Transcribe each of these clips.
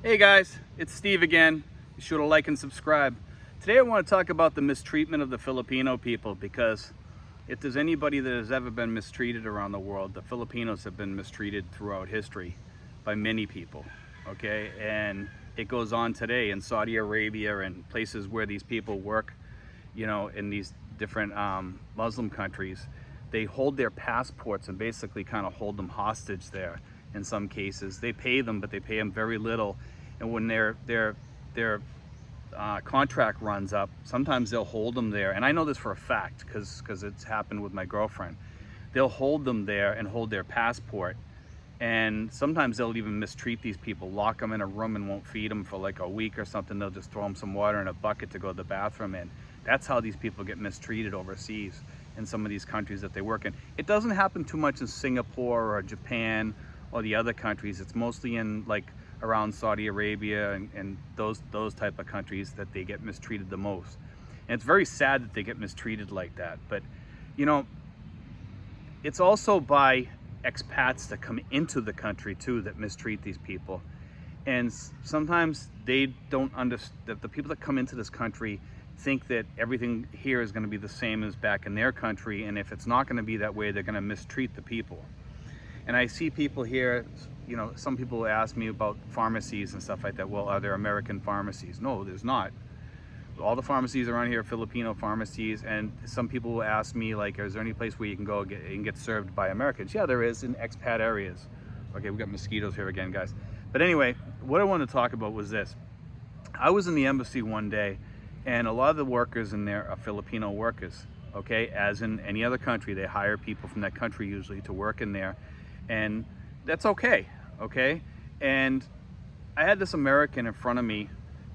Hey guys, it's Steve again. Be sure to like and subscribe. Today I want to talk about the mistreatment of the Filipino people, because if there's anybody that has ever been mistreated around the world, the Filipinos have been mistreated throughout history by many people, okay? And it goes on today in Saudi Arabia and places where these people work, you know, in these different Muslim countries. They hold their passports and basically kind of hold them hostage there. In some cases they pay them, but they pay them very little, and when their contract runs up, sometimes they'll hold them there. And I know this for a fact because it's happened with my girlfriend. They'll hold them there and hold their passport, and sometimes they'll even mistreat these people, lock them in a room and won't feed them for like a week or something. They'll just throw them some water in a bucket to go to the bathroom in. That's how these people get mistreated overseas in some of these countries that they work in. It doesn't happen too much in Singapore or Japan or the other countries. It's mostly in like around Saudi Arabia and those type of countries that they get mistreated the most. And it's very sad that they get mistreated like that. But you know, it's also by expats that come into the country too that mistreat these people. And sometimes they don't understand that the people that come into this country think that everything here is going to be the same as back in their country, and if it's not going to be that way, they're going to mistreat the people. And I see people here, you know, some people ask me about pharmacies and stuff like that. Well, are there American pharmacies? No, there's not. All the pharmacies around here are Filipino pharmacies. And some people will ask me, like, is there any place where you can go and get served by Americans? Yeah, there is, in expat areas. Okay, we got mosquitoes here again, guys. But anyway, what I wanted to talk about was this. I was in the embassy one day, and a lot of the workers in there are Filipino workers. Okay, as in any other country, they hire people from that country usually to work in there. And that's okay. And I had this American in front of me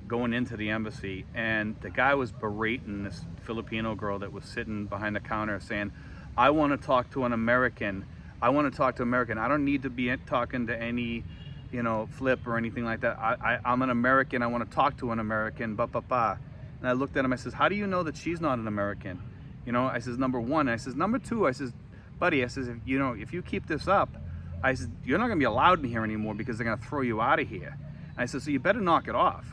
going into the embassy, and the guy was berating this Filipino girl that was sitting behind the counter, saying, I want to talk to an American. I want to talk to an American. I don't need to be talking to any, you know, flip or anything like that. I'm an American. I want to talk to an American, And I looked at him, I says, how do you know that she's not an American? You know, I says, number one. I says, number two, I says, buddy, I says, if you keep this up, I said, you're not gonna be allowed in here anymore because they're gonna throw you out of here. And I said, so you better knock it off.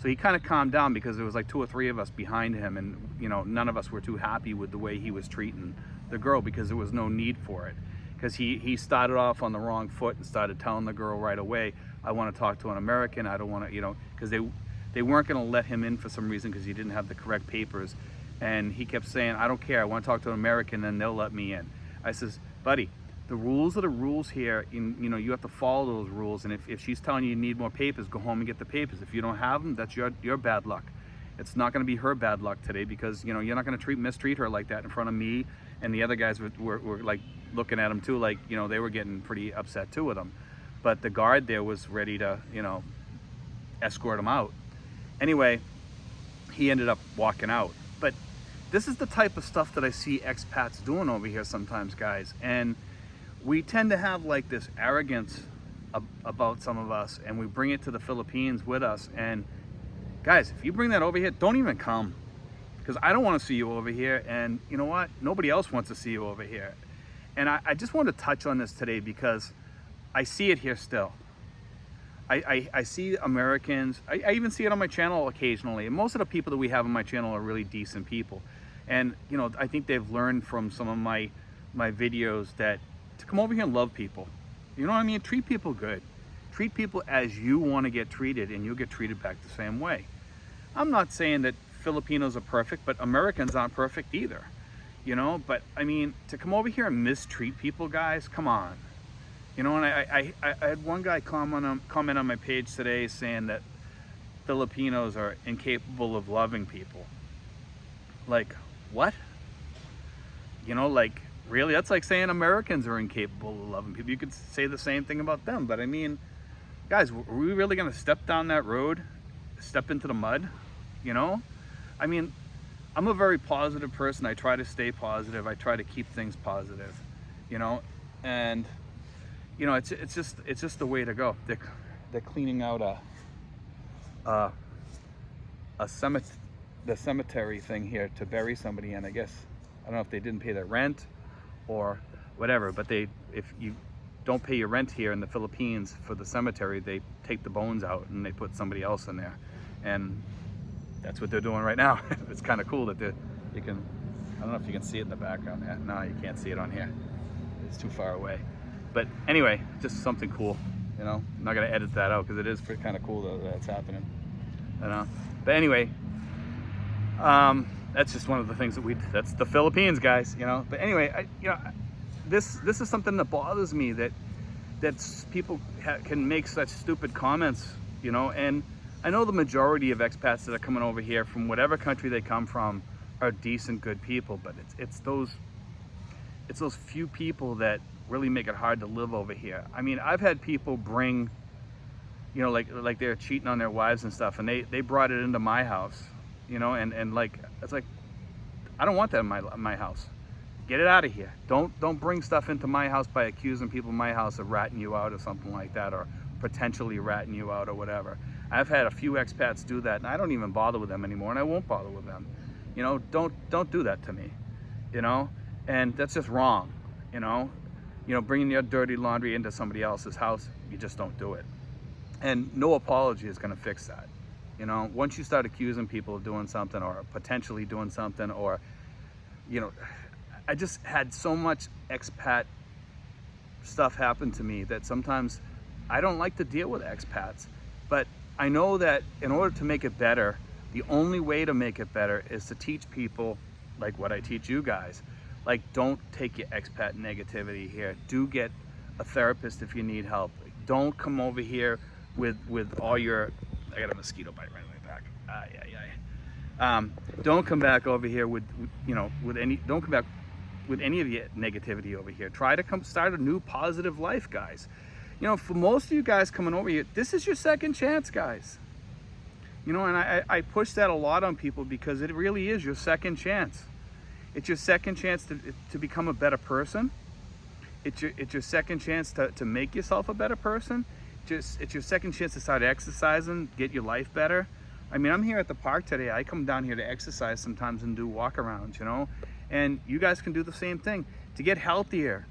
So he kind of calmed down, because there was like 2 or 3 of us behind him, and you know, none of us were too happy with the way he was treating the girl, because there was no need for it. Because he started off on the wrong foot and started telling the girl right away, I want to talk to an American. I don't want to, you know, because they weren't going to let him in for some reason because he didn't have the correct papers. And he kept saying, I don't care, I want to talk to an American, then they'll let me in. I says, buddy, the rules are the rules here. You know, you have to follow those rules. And if she's telling you need more papers, go home and get the papers. If you don't have them, that's your bad luck. It's not going to be her bad luck today, because you know, you're not going to mistreat her like that in front of me. And the other guys were like looking at him too, like, you know, they were getting pretty upset too with him. But the guard there was ready to, you know, escort him out. Anyway, he ended up walking out. But this is the type of stuff that I see expats doing over here sometimes, guys. And we tend to have like this arrogance about some of us, and we bring it to the Philippines with us. And guys, if you bring that over here, don't even come, because I don't want to see you over here. And you know what? Nobody else wants to see you over here. And I just want to touch on this today, because I see it here still. I see Americans, I even see it on my channel occasionally. And most of the people that we have on my channel are really decent people. And you know, I think they've learned from some of my videos that to come over here and love people. You know what I mean? Treat people good. Treat people as you want to get treated, and you'll get treated back the same way. I'm not saying that Filipinos are perfect, but Americans aren't perfect either. You know, but I mean, to come over here and mistreat people, guys, come on. You know, and I had one guy comment on my page today saying that Filipinos are incapable of loving people. Like, what? You know, like, really? That's like saying Americans are incapable of loving people. You could say the same thing about them. But I mean, guys, are we really going to step down that road? Step into the mud? You know? I mean, I'm a very positive person. I try to stay positive. I try to keep things positive. You know? And you know, it's just the way to go. They're cleaning out the cemetery thing here to bury somebody in. I guess, I don't know if they didn't pay their rent or whatever, but if you don't pay your rent here in the Philippines for the cemetery, they take the bones out and they put somebody else in there. And that's what they're doing right now. It's kind of cool that you can, I don't know if you can see it in the background. Yeah, no, you can't see it on here. It's too far away. But anyway, just something cool, you know. I'm not gonna edit that out because it is kind of cool that it's happening, you know. But anyway, that's just one of the things that's the Philippines, guys, you know. But anyway, this is something that bothers me, that people can make such stupid comments, you know. And I know the majority of expats that are coming over here from whatever country they come from are decent, good people, but it's those few people that really make it hard to live over here. I mean, I've had people bring, you know, like they're cheating on their wives and stuff, and they brought it into my house, you know, and like, it's like, I don't want that in my house. Get it out of here. Don't bring stuff into my house by accusing people in my house of ratting you out or something like that, or potentially ratting you out or whatever. I've had a few expats do that, and I don't even bother with them anymore, and I won't bother with them. You know, don't do that to me, you know, and that's just wrong, you know. Bringing your dirty laundry into somebody else's house, you just don't do it. And no apology is going to fix that. You know, once you start accusing people of doing something or potentially doing something, or, you know, I just had so much expat stuff happen to me that sometimes I don't like to deal with expats. But I know that in order to make it better, the only way to make it better is to teach people like what I teach you guys. Like, don't take your expat negativity here. Do get a therapist if you need help. Don't come over here with all your, I got a mosquito bite right in my back. Don't come back over here with don't come back with any of your negativity over here. Try to start a new positive life, guys. You know, for most of you guys coming over here, this is your second chance, guys. You know, and I push that a lot on people because it really is your second chance. It's your second chance to become a better person. It's your second chance to make yourself a better person. It's your second chance to start exercising, get your life better. I mean, I'm here at the park today. I come down here to exercise sometimes and do walk-arounds, you know. And you guys can do the same thing to get healthier.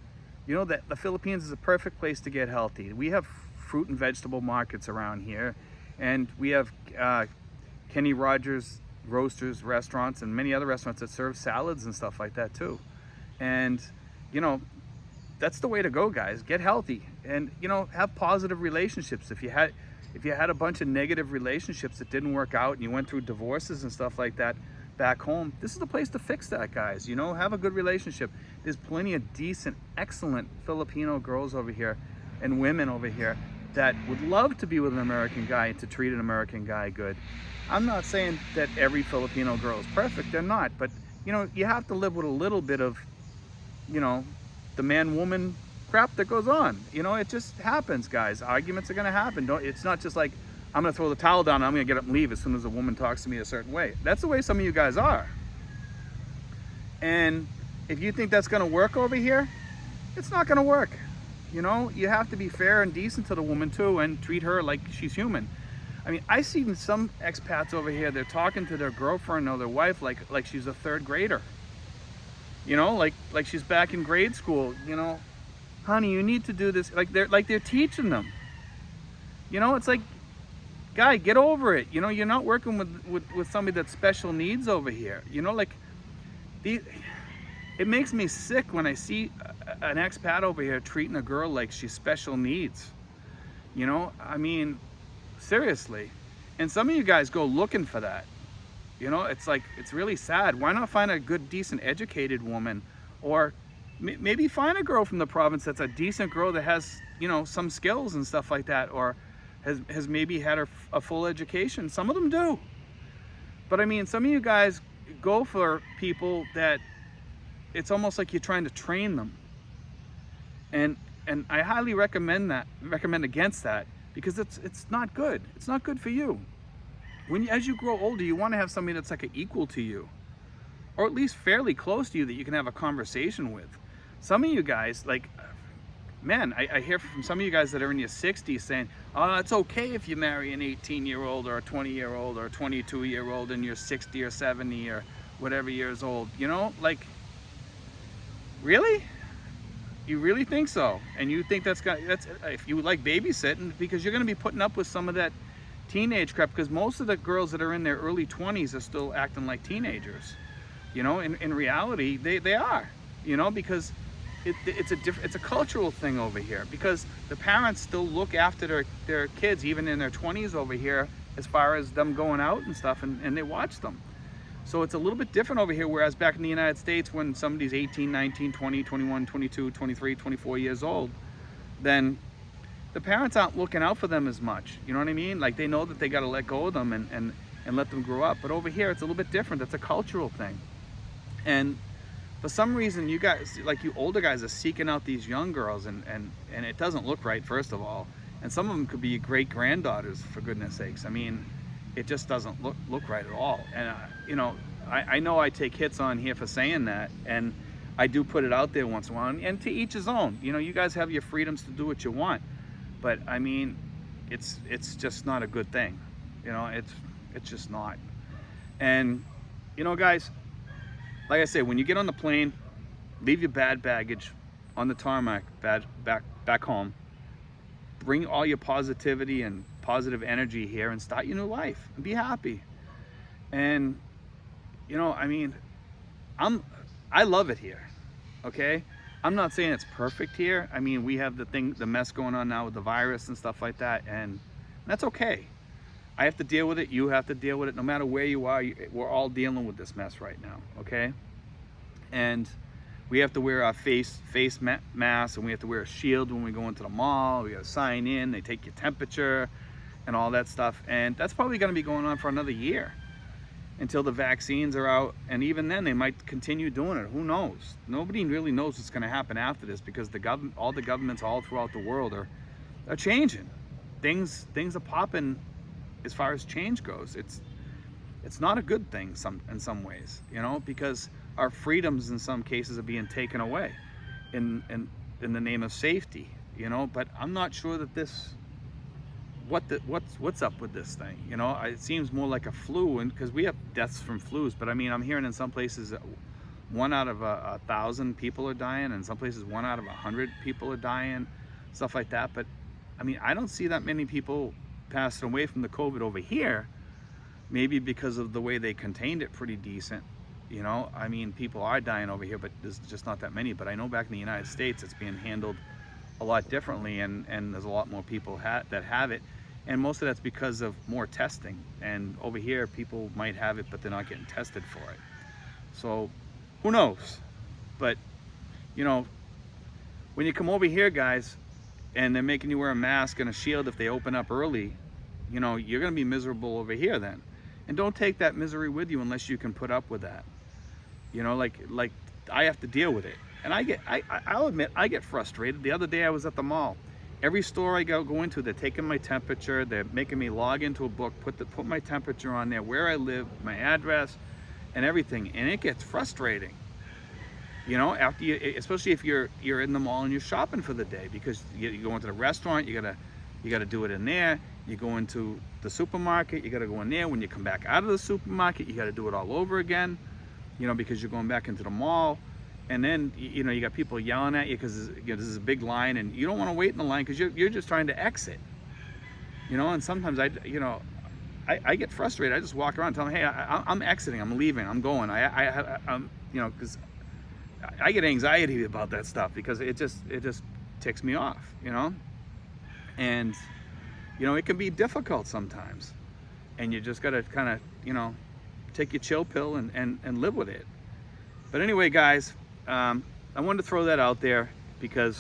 You know, that the Philippines is a perfect place to get healthy. We have fruit and vegetable markets around here, and we have Kenny Rogers Roasters restaurants and many other restaurants that serve salads and stuff like that too. And you know, that's the way to go, guys. Get healthy and, you know, have positive relationships. If you had a bunch of negative relationships that didn't work out and you went through divorces and stuff like that back home, this is the place to fix that, guys. You know, have a good relationship. There's plenty of decent, excellent Filipino girls over here and women over here that would love to be with an American guy and to treat an American guy good. I'm not saying that every Filipino girl is perfect, they're not, but you know, you have to live with a little bit of, you know, the man-woman crap that goes on. You know, it just happens, guys. Arguments are gonna happen. It's not just like, I'm gonna throw the towel down and I'm gonna get up and leave as soon as a woman talks to me a certain way. That's the way some of you guys are. And if you think that's gonna work over here, it's not gonna work. You know, you have to be fair and decent to the woman too and treat her like she's human. I mean, I see some expats over here, they're talking to their girlfriend or their wife like she's a third grader. You know, like she's back in grade school, you know. Honey, you need to do this. Like they're teaching them. You know, it's like, guy, get over it. You know, you're not working with somebody that's special needs over here. You know, like, it makes me sick when I see an expat over here treating a girl like she's special needs. You know, I mean, seriously. And some of you guys go looking for that. You know, it's like, it's really sad. Why not find a good, decent, educated woman, or maybe find a girl from the province that's a decent girl that has, you know, some skills and stuff like that, or has maybe had a full education. Some of them do. But I mean, some of you guys go for people that it's almost like you're trying to train them. And I highly recommend against that, because it's not good. It's not good for you. As you grow older, you want to have somebody that's like an equal to you, or at least fairly close to you, that you can have a conversation with. Some of you guys, like, man, I hear from some of you guys that are in your 60s saying, oh, it's okay if you marry an 18-year-old or a 20-year-old or a 22-year-old and you're 60 or 70 or whatever years old. You know, like, really? You really think so? And you think that's if you like babysitting, because you're going to be putting up with some of that teenage crap, because most of the girls that are in their early 20s are still acting like teenagers. You know, in reality, they are, you know, because it's a cultural thing over here, because the parents still look after their kids even in their 20s over here, as far as them going out and stuff, and they watch them. So it's a little bit different over here, whereas back in the United States, when somebody's 18, 19, 20, 21, 22, 23, 24 years old, then the parents aren't looking out for them as much. You know what I mean? Like, they know that they got to let go of them and let them grow up. But over here, it's a little bit different. It's a cultural thing. And for some reason, you guys, like you older guys, are seeking out these young girls, and it doesn't look right, first of all. And some of them could be great granddaughters, for goodness sakes. I mean, it just doesn't look right at all. And you know I take hits on here for saying that, and I do put it out there once in a while, and to each his own. You know, you guys have your freedoms to do what you want, but I mean, it's just not a good thing. You know, it's just not. And you know, guys, like I say, when you get on the plane, leave your bad baggage on the tarmac back home. Bring all your positivity and positive energy here and start your new life and be happy. And you know, I mean, I love it here. Okay, I'm not saying it's perfect here. I mean, we have the mess going on now with the virus and stuff like that, and that's okay. I have to deal with it, you have to deal with it. No matter where you are, we're all dealing with this mess right now. Okay, and we have to wear our face mask, and we have to wear a shield when we go into the mall. We got to sign in, they take your temperature and all that stuff. And that's probably going to be going on for another year until the vaccines are out. And even then, they might continue doing it. Who knows? Nobody really knows what's going to happen after this, because all the governments all throughout the world are changing. Things are popping as far as change goes. It's not a good thing in some ways, you know, because our freedoms in some cases are being taken away in the name of safety, you know. But I'm not sure that what's up with this thing, you know. It seems more like a flu, and because we have deaths from flus, but I mean, I'm hearing in some places 1 out of 1,000 people are dying, and in some places 1 out of 100 people are dying, stuff like that. But I mean, I don't see that many people passing away from the COVID over here. Maybe because of the way they contained it pretty decent, you know. I mean, people are dying over here, but there's just not that many. But I know back in the United States, it's being handled a lot differently, and there's a lot more people that have it, and most of that's because of more testing. And over here, people might have it, but they're not getting tested for it. So who knows? But you know, when you come over here, guys, and they're making you wear a mask and a shield if they open up early, you know, you're gonna be miserable over here then. And don't take that misery with you unless you can put up with that. You know, like I have to deal with it. And I'll admit, I get frustrated. The other day I was at the mall. Every store I go into, they're taking my temperature, they're making me log into a book, put my temperature on there, where I live, my address, and everything. And it gets frustrating. You know, after especially if you're in the mall and you're shopping for the day, because you go into the restaurant, you gotta do it in there. You go into the supermarket, you got to go in there. When you come back out of the supermarket, you got to do it all over again, you know, because you're going back into the mall. And then, you know, you got people yelling at you because this is a big line, and you don't want to wait in the line because you're just trying to exit, you know. And sometimes I get frustrated. I just walk around and tell them, hey, I'm exiting, I'm leaving, I'm going. I'm you know, because I get anxiety about that stuff, because it just ticks me off, you know. And you know, it can be difficult sometimes, and you just got to kind of, you know, take your chill pill and live with it. But anyway, guys, I wanted to throw that out there because,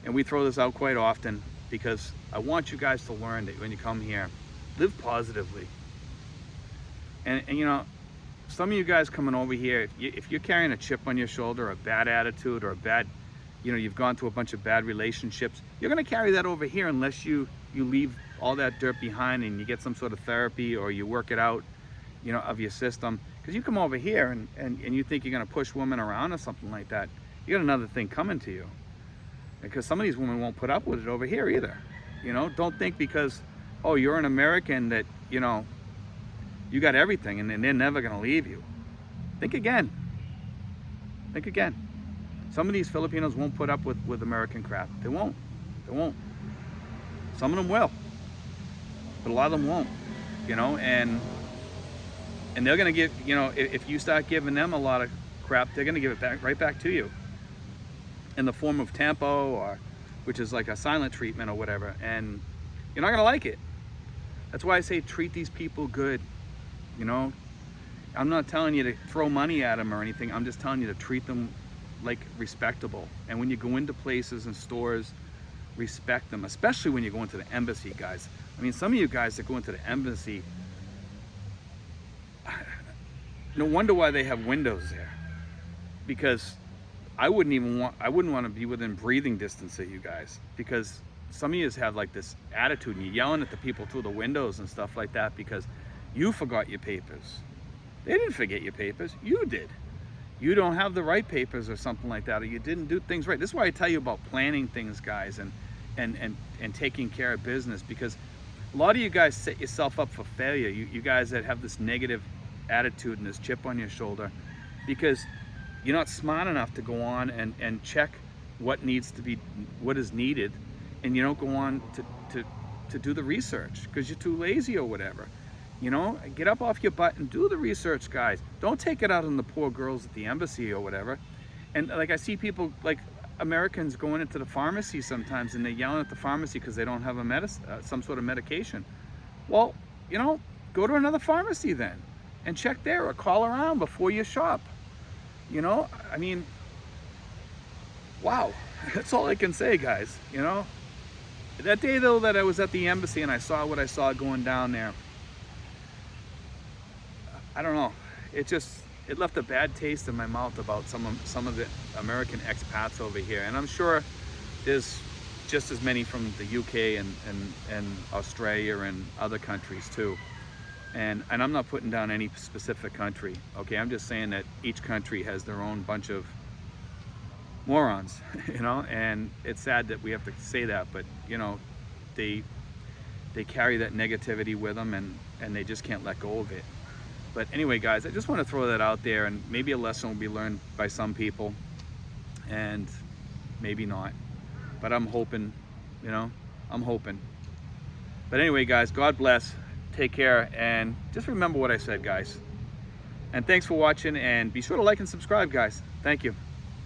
and we throw this out quite often, because I want you guys to learn that when you come here, live positively. And you know, some of you guys coming over here, if you're carrying a chip on your shoulder, a bad attitude, or a bad, you know, you've gone through a bunch of bad relationships, you're going to carry that over here unless you leave all that dirt behind and you get some sort of therapy, or you work it out, you know, of your system. Because you come over here and you think you're going to push women around or something like that, you got another thing coming to you. Because some of these women won't put up with it over here either. You know, don't think because, oh, you're an American that, you know, you got everything and they're never going to leave you. Think again. Think again. Some of these Filipinos won't put up with American crap. They won't. They won't. Some of them will, but a lot of them won't, you know, and they're gonna give, you know, if you start giving them a lot of crap, they're gonna give it back, right back to you in the form of tempo, or which is like a silent treatment or whatever, and you're not gonna like it. That's why I say treat these people good, you know. I'm not telling you to throw money at them or anything. I'm just telling you to treat them like respectable. And when you go into places and stores, respect them, especially when you go into the embassy, guys. I mean, some of you guys that go into the embassy, no wonder why they have windows there, because I wouldn't want to be within breathing distance of you guys, because some of you have like this attitude and you're yelling at the people through the windows and stuff like that because you forgot your papers. They didn't forget your papers, you did. You don't have the right papers or something like that, or you didn't do things right. This is why I tell you about planning things, guys, and taking care of business, because a lot of you guys set yourself up for failure. You guys that have this negative attitude and this chip on your shoulder, because you're not smart enough to go on and check what is needed, and you don't go on to do the research because you're too lazy or whatever. You know, get up off your butt and do the research, guys. Don't take it out on the poor girls at the embassy or whatever. And like, I see people, like Americans, going into the pharmacy sometimes and they're yelling at the pharmacy because they don't have some sort of medication. Well, you know, go to another pharmacy then and check there, or call around before you shop. You know, I mean, wow, that's all I can say, guys. You know, that day though that I was at the embassy and I saw what I saw going down there, I don't know, it left a bad taste in my mouth about some of the American expats over here. And I'm sure there's just as many from the UK and Australia and other countries too. And I'm not putting down any specific country, okay? I'm just saying that each country has their own bunch of morons, you know? And it's sad that we have to say that, but you know, they carry that negativity with them, and they just can't let go of it. But anyway, guys, I just want to throw that out there, and maybe a lesson will be learned by some people and maybe not, but I'm hoping, you know, I'm hoping. But anyway, guys, God bless, take care, and just remember what I said, guys. And thanks for watching, and be sure to like and subscribe, guys. Thank you.